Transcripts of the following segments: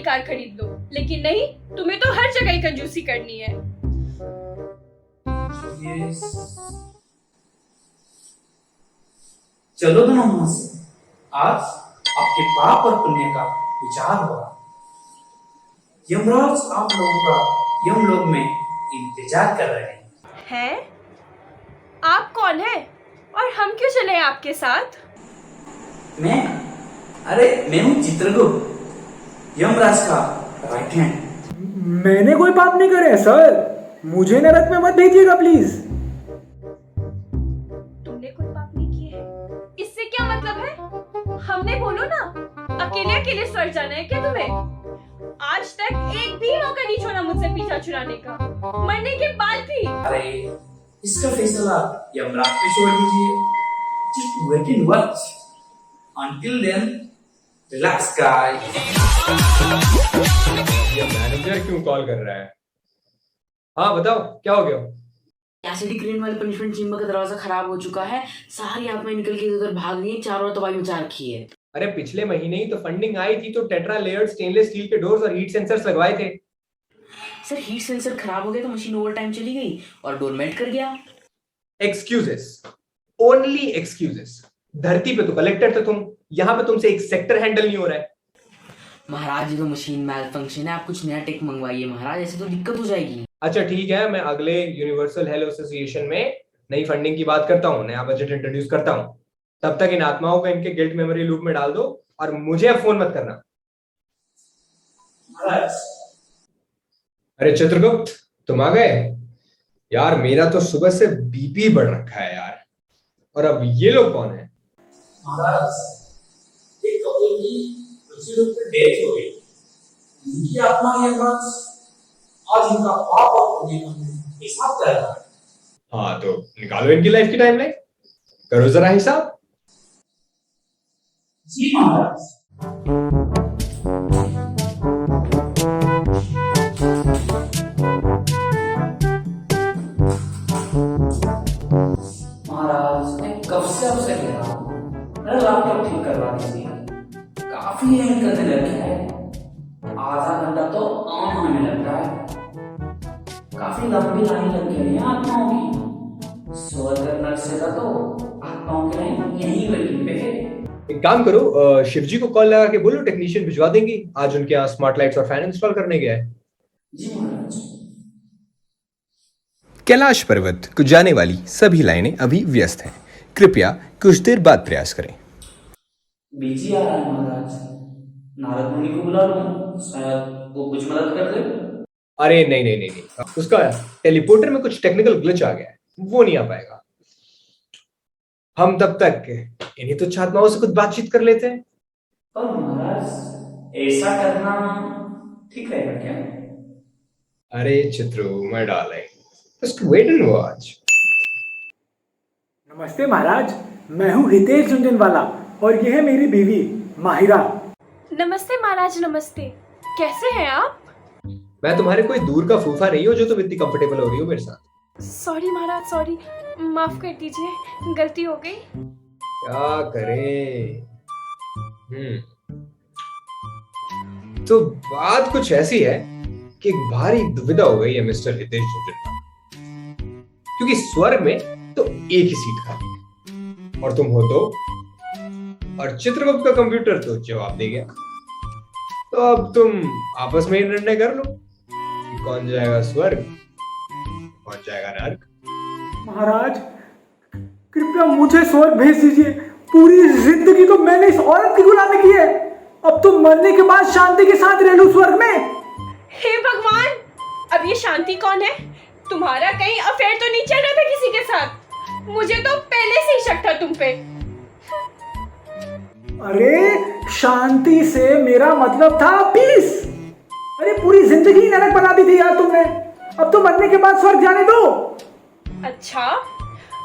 Car खरीद लो, लेकिन नहीं, तुम्हें तो हर जगह ही कंजूसी करनी है। चलो दोनों वहां से। आज आपके पाप और पुण्य का विचार होगा। यमराज आप लोगों का यमलोक में इंतजार कर रहे हैं? आप कौन हैं? और हम क्यों चले आपके साथ? मैं हूँ चित्रगुप्त, यमराज का राइट हैंड। मैंने कोई पाप नहीं करे सर, मुझे नरक में मत भेजिएगा प्लीज। तुमने कोई पाप नहीं किए हैं, इससे क्या मतलब है? हमने बोलो ना, अकेले अकेले स्वर्ग जाना है क्या तुम्हें? आज तक एक भी मौका नहीं छोड़ा मुझसे पीछा छुड़ाने का, मरने के बाद भी। अरे इसका फैसला यमराज पे छोड़ दीजिए। Just wait and watch. Until then, relax guys. ये मैनेजर क्यों कॉल कर रहा है? हाँ बताओ, क्या हो गया? एसिडिक रेन वाले पनिशमेंट चेंबर का दरवाजा खराब हो चुका है। सारी आत्माएं निकल के इधर भाग रही है, चारों ओर तबाही मचा रखी है। अरे पिछले महीने ही तो फंडिंग आई थी, तो टेट्रा लेयर्ड स्टेनलेस स्टील के डोर्स और हीट सेंसर्स लगवाए थे। सर हीट सेंसर खराब हो गया तो मशीन ओवर टाइम चली गई और डोर मेल्ट कर गया। Excuses, only excuses. धरती पे तो कलेक्टर थे तुम, यहाँ पे तुमसे एक सेक्टर हैंडल नहीं हो रहा है। महाराज ये तो मशीन मैल फंक्शन है, आप कुछ नया टेक मंगवाइए महाराज, ऐसे तो दिक्कत हो जाएगी। अच्छा ठीक है, मैं अगले यूनिवर्सल हेल्थ एसोसिएशन में नई फंडिंग की बात करता हूँ, नया बजट इंट्रोड्यूस करता हूँ। तब तक इन आत्माओं को इनके गिल्ट मेमोरी लूप में डाल दो और मुझे अब फोन मत करना। अरे चित्रगुप्त, तुम आ गए यार। मेरा तो सुबह से बीपी बढ़ रखा है यार। और अब ये लोग कौन है? महाराज, एक कपल की दूसरे रूप में डेथ हो गई। उनकी आत्मा यमराज आज इनका पाप और पुण्य का हिसाब कर रहा है। हाँ तो निकालो इनकी लाइफ की टाइमलाइन, करो जरा हिसाब। जी महाराज। महाराज मैं कब से आपसे कह रहा हूँ, मेरा लैपटॉप ठीक करवा दीजिए। काफी हैंग करने लगा है, आधा घंटा तो ऑन होने लग रहा है। काफी लंबी लाइन लग गई है आत्माओं की। स्वर्ग नरक से तो आत्माओं की लाइन यहीं वेटिंग पे है। एक काम करो, शिवजी को कॉल लगा के बोलो टेक्नीशियन भिजवा देंगी। आज उनके यहाँ स्मार्ट लाइट्स और फैन इंस्टॉल करने गया है। जी महाराज। कैलाश पर्वत को जाने वाली सभी लाइनें अभी व्यस्त हैं, कृपया कुछ देर बाद प्रयास करें। बीजी आ रहा है महाराज, नारद मुनि को बुला लूं, शायद वो कुछ मदद कर दे। अरे नहीं नहीं नहीं नहीं, उसका टेलीपोर्टर में कुछ टेक्निकल ग्लिच आ गया है, वो नहीं आ पाएगा। हम तब तक इन्हीं तो आत्माओं से कुछ बातचीत कर लेते हैं। पर महाराज ऐसा करना ठीक रहेगा क्या? अरे चित्रू मैं डाले, जस्ट वेट एंड वॉच। नमस्ते महाराज, मैं हूँ हितेश झुंझुनवाला और ये है मेरी बीवी माहिरा। नमस्ते महाराज, नमस्ते। कैसे हैं आप? मैं तुम्हारे कोई दूर का फूफा नहीं हो जो तुम इतनी कंफर्टेबल हो रही हो मेरे साथ। सॉरी महाराज, सॉरी, माफ कर दीजिए, गलती हो गई। क्या करें? तो बात कुछ ऐसी है कि एक भारी दुविधा हो गई है मिस्टर हितेश झुंझुनवाला, क्योंकि स्वर्ग में तो एक ही सीट खाली है और तुम हो तो, और चित्रगुप्त का कंप्यूटर तो जवाब दे गया। तो अब तुम आपस में ही निर्णय कर लो कि कौन जाएगा स्वर्ग, कौन जाएगा नरक। महाराज कृपया मुझे स्वर्ग भेज दीजिए, पूरी जिंदगी तो मैंने इस औरत की गुलामी की है, अब तो मरने के बाद शांति के साथ रह लूं स्वर्ग में। हे भगवान, अब ये शांति कौन है? तुम्हारा कहीं अफेयर तो नहीं चल रहा था किसी के साथ? मुझे तो पहले से ही शक था तुम पे। अरे शांति से मेरा मतलब था पीस। अरे पूरी जिंदगी नरक बना दी थी यार तुमने, अब तो मरने के बाद स्वर्ग जाने दो। अच्छा,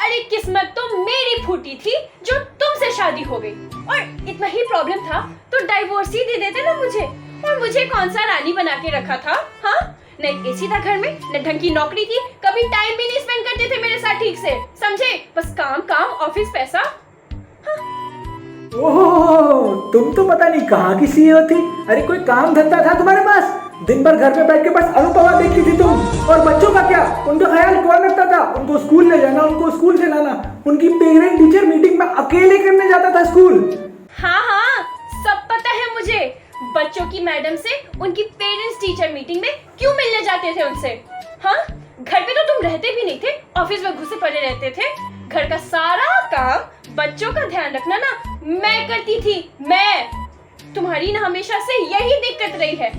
अरे किस्मत तो मेरी फूटी थी जो तुमसे शादी हो गई, और इतना ही प्रॉब्लम था तो डाइवोर्स ही दे देते ना मुझे, और मुझे कौन सा रानी बना के रखा था? हाँ, न एसी था घर में, न ढंग की नौकरी थी, कभी टाइम भी नहीं स्पेंड करते थे मेरे साथ ठीक से, समझे? बस काम काम, ऑफिस, पैसा। हाँ। ओह, तुम तो पता नहीं कहाँ की सीईओ थी। अरे कोई काम धंधा था तुम्हारे पास? दिन भर घर में बैठ के बस अनुपमा देखती थी तुम। और बच्चों का क्या? उनका ख्याल कौन रखता था? उनको स्कूल ले जाना, उनको स्कूल से लाना, उनकी पेरेंट टीचर मीटिंग में अकेले करने जाता था स्कूल। हाँ हाँ, सब पता है मुझे। बच्चों की मैडम से उनकी पेरेंट्स टीचर मीटिंग में क्यों मिलने जाते थे उनसे? हाँ, घर पे तो तुम रहते भी नहीं थे, ऑफिस में घुसे पड़े रहते थे। घर का सारा काम, बच्चों का ध्यान रखना ना मैं करती थी। मैं तुम्हारी ना हमेशा से यही दिक्कत रही है।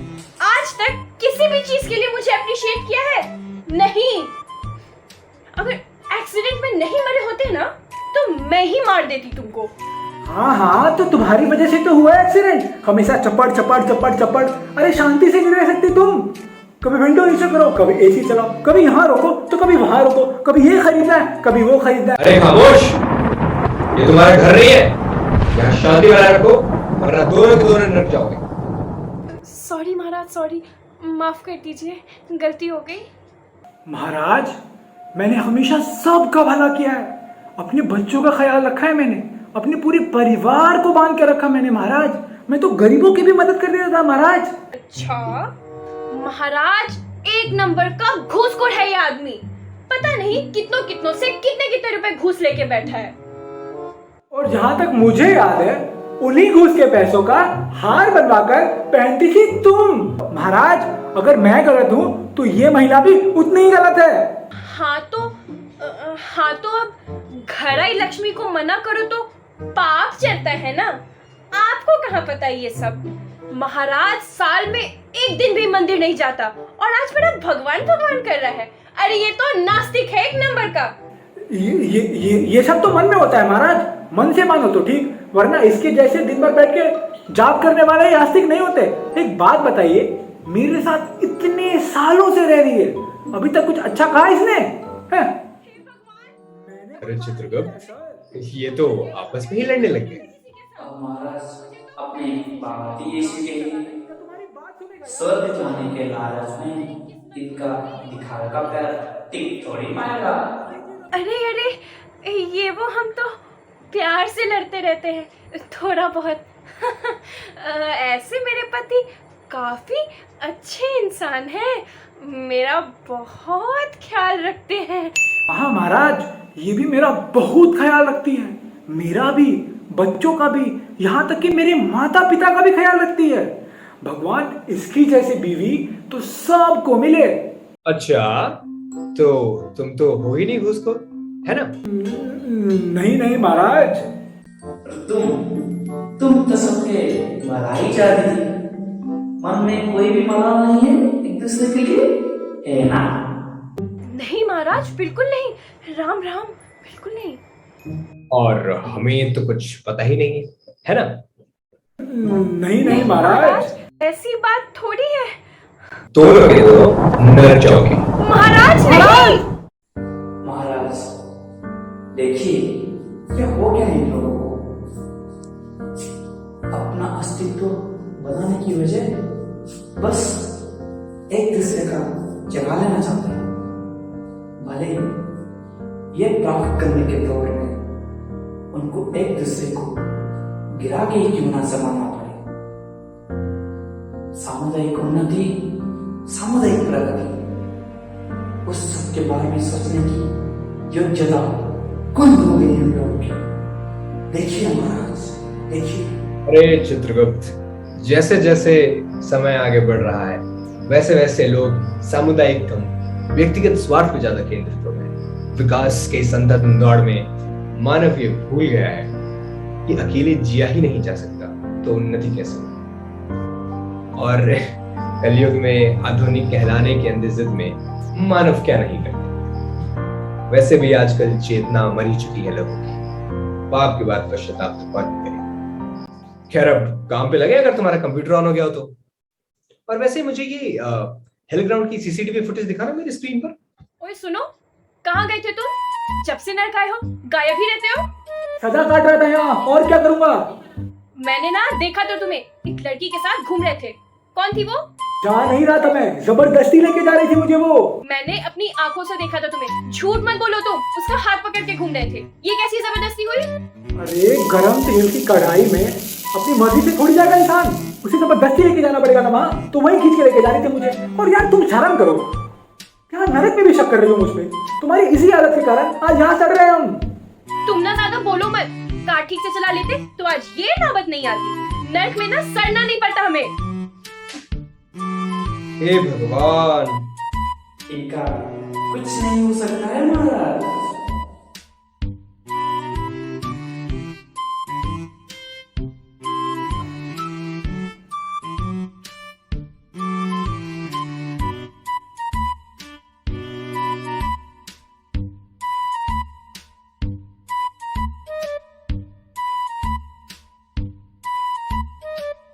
आज तक किसी भी चीज के लिए मुझे अप्रिशिएट किया है नहीं। अगर एक्सीडेंट में नहीं मरे होते ना तो मैं ही मार देती तुमको। हाँ हाँ, तो तुम्हारी वजह से तो हुआ एक्सीडेंट। हमेशा चपड़ चपड़ चपड़ चपड़। अरे शांति से नहीं रह सकती तुम। कभी विंडो नीचे करो, कभी एसी चलाओ, कभी यहाँ रोको तो कभी वहां रोको, कभी ये खरीदना है, कभी वो खरीदना है। अरे खामोश, ये तुम्हारा घर नहीं है। यहाँ शांति बनाए रखो वरना दोनों नरक जाओगे। सॉरी महाराज, सॉरी, माफ कर दीजिए, गलती हो गई। महाराज, मैंने हमेशा सबका भला किया है। अपने बच्चों का ख्याल रखा है मैंने, अपने पूरे परिवार को बांध के रखा मैंने महाराज। मैं तो गरीबों की भी मदद कर देता था महाराज। अच्छा महाराज, एक नंबर का घूसखोर है ये आदमी। पता नहीं कितनों कितनों से कितने कितने रुपए घूस लेके बैठा है। और जहां तक मुझे याद है, उन्हीं घूस के पैसों का हार बनवाकर पहनती थी तुम। महाराज, अगर मैं गलत हूँ तो ये महिला भी उतनी ही गलत है। हाँ तो अब घर आई लक्ष्मी को मना करो तो पाप चलता है ना। आपको कहाँ पता है ये सब? महाराज साल में एक दिन भी मंदिर नहीं जाता और आज मेरा भगवान भगवान कर रहा है। अरे ये तो नास्तिक है एक नंबर का। ये सब तो मन में होता है महाराज। मन से मानो तो ठीक, वरना इसके जैसे दिन भर बैठ के जाप करने वाले आस्तिक नहीं होते। एक बात बताइए, मेरे साथ इतने सालों से रह रही है, अभी तक कुछ अच्छा कहा इसने है? अरे चित्रगुप्त, ये तो आपस में ही लड़ने लग गए। अब महाराज अपनी बात ही ऐसी कही। स्वर्ग जाने के लालच में इनका दिखावे का पैर टिक थोड़ी पाएगा। अरे ये वो हम तो प्यार से लड़ते रहते हैं थोड़ा बहुत। ऐसे मेरे पति काफी अच्छे इंसान हैं, मेरा बहुत ख्याल रखते हैं। हाँ महाराज, ये भी मेरा बहुत ख्याल रखती है। मेरा भी, बच्चों का भी, यहाँ तक कि मेरे माता पिता का भी ख्याल रखती है। भगवान इसकी जैसी बीवी तो सबको मिले। अच्छा, तो तुम तो हो ही नहीं घूसखोर, है ना? नहीं महाराज। तुम तो सबके भलाई चाहती थी। मन में कोई भी मलाल नहीं है एक दूसरे के लिए, है ना? नहीं महाराज, बिल्कुल नहीं। राम राम, बिल्कुल नहीं। और हमें तो कुछ पता ही नहीं है ना? नहीं महाराज। ऐसी बात थोड़ी है। दोनों के दो नर जाओगे। महाराज नहीं। महाराज देखिए, क्या हो गया इन लोगों को? अपना अस्तित्व बनाने की वजह बस एक दूसरे का जगा लेना चाहते हैं। भले ये प्राप्त करने के दौर में उनको एक दूसरे को गिरा के ही क्यों ना जमाना पड़े। सामुदायिक उन्नति, सामुदायिक प्रगति, उस सब के बारे में सोचने की योग्यता कौन हो गई हम लोगों की? देखिए महाराज, देखिए। अरे चित्रगुप्त, जैसे जैसे समय आगे बढ़ रहा है वैसे वैसे लोग सामुदायिक कम, व्यक्तिगत स्वार्थ पे ज्यादा केंद्रित हो गए। विकास के संदर्भ दौड़ में मानव ये भूल गया है कि अकेले जिया ही नहीं जा सकता तो उन्नति कैसे हो। और कलयुग में आधुनिक कहलाने के अंधे जिद में मानव क्या नहीं करते। वैसे भी आजकल चेतना मरी चुकी है लोगों की। पाप के बाद पश्चाताप तो कौन करे। खैर, अब काम पे लगे अगर तुम्हारा कंप्यूटर ऑन हो गया हो तो। और वैसे मुझे ये हिल ग्राउंड की सीसीटीवी फुटेज दिखाना मेरी स्क्रीन पर। ओए सुनो, कहाँ गए थे तुम? जब से नरक आए हो गायब ही रहते हो। सजा काट रहा था यहाँ, और क्या करूंगा? मैंने ना देखा तो तुम्हें एक लड़की के साथ घूम रहे थे। कौन थी वो? जा नहीं रहा था मैं, जबरदस्ती लेके जा रही थी मुझे वो। मैंने अपनी आंखों से देखा था तुम्हें, झूठ मत बोलो तुम उसका हाथ पकड़ के घूम रहे थे। ये कैसी जबरदस्ती हुई? अरे गरम तेल की कढ़ाई में अपनी मर्जी से थोड़ी जाएगा इंसान, उसे जबरदस्ती लेके जाना पड़ेगा ना माँ, तो वही खींच के लेके जा रही थी मुझे। और यार तुम शर्म करो, क्या नरक में भी शक कर रही हो मुझ पे? तुम्हारी इसी आदत के कारण आज यहाँ चढ़ रहे हैं हम। तुम ना ज्यादा बोलो मत, कार ठीक से चला लेते तो आज ये नौबत नहीं आती। नर्क में ना सड़ना नहीं पड़ता हमें। हे भगवान, इनका कुछ नहीं हो सकता है महाराज।